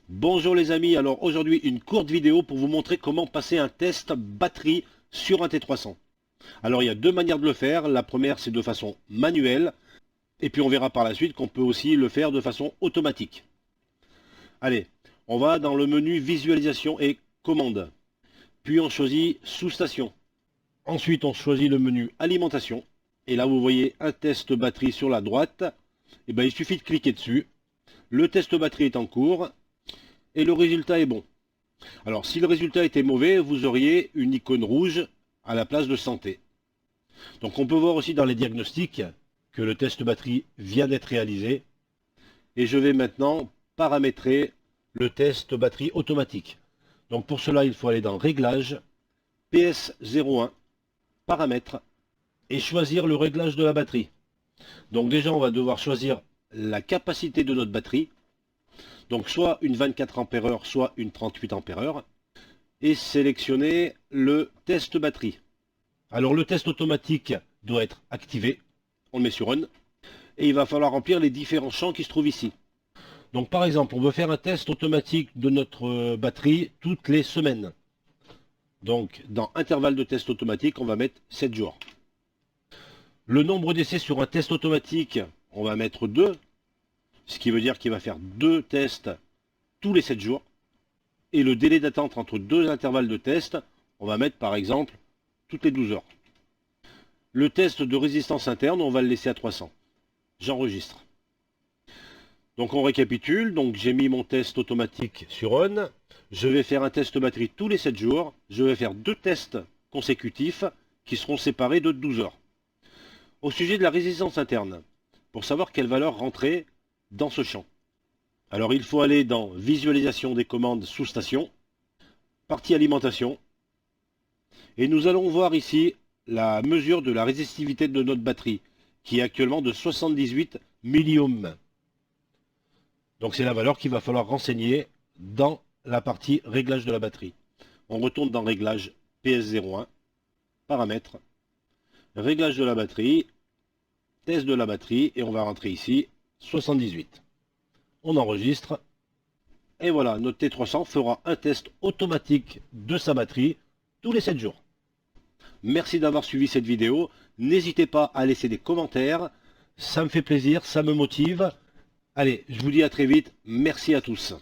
Bonjour les amis, alors aujourd'hui une courte vidéo pour vous montrer comment passer un test batterie sur un T300. Alors il y a deux manières de le faire, la première c'est de façon manuelle, et puis on verra par la suite qu'on peut aussi le faire de façon automatique. Allez, on va dans le menu visualisation et commande, puis on choisit sous-station. Ensuite on choisit le menu alimentation, et là vous voyez un test batterie sur la droite, et il suffit de cliquer dessus, le test batterie est en cours, et le résultat est bon. Alors si le résultat était mauvais, vous auriez une icône rouge à la place de santé. Donc on peut voir aussi dans les diagnostics que le test batterie vient d'être réalisé. Et je vais maintenant paramétrer le test batterie automatique. Donc pour cela, il faut aller dans Réglages, PS01, Paramètres, et choisir le réglage de la batterie. Donc déjà, on va devoir choisir la capacité de notre batterie. Donc soit une 24 ampères-heure, soit une 38 ampères-heure. Et sélectionner le test batterie. Alors le test automatique doit être activé. On le met sur On. Et il va falloir remplir les différents champs qui se trouvent ici. Donc par exemple, on veut faire un test automatique de notre batterie toutes les semaines. Donc dans intervalle de test automatique, on va mettre 7 jours. Le nombre d'essais sur un test automatique, on va mettre 2. Ce qui veut dire qu'il va faire 2 tests tous les 7 jours. Et le délai d'attente entre 2 intervalles de test, on va mettre par exemple toutes les 12 heures. Le test de résistance interne, on va le laisser à 300. J'enregistre. Donc on récapitule, donc j'ai mis mon test automatique sur On. Je vais faire un test batterie tous les 7 jours. Je vais faire 2 tests consécutifs qui seront séparés de 12 heures. Au sujet de la résistance interne, pour savoir quelle valeur rentrer dans ce champ. Alors il faut aller dans visualisation des commandes sous station, partie alimentation, et nous allons voir ici la mesure de la résistivité de notre batterie, qui est actuellement de 78 milliohms. Donc c'est la valeur qu'il va falloir renseigner dans la partie réglage de la batterie. On retourne dans réglage PS01, paramètres, réglage de la batterie, test de la batterie, et on va rentrer ici 78. On enregistre, et voilà, notre T300 fera un test automatique de sa batterie tous les 7 jours. Merci d'avoir suivi cette vidéo, n'hésitez pas à laisser des commentaires, ça me fait plaisir, ça me motive. Allez, je vous dis à très vite, merci à tous.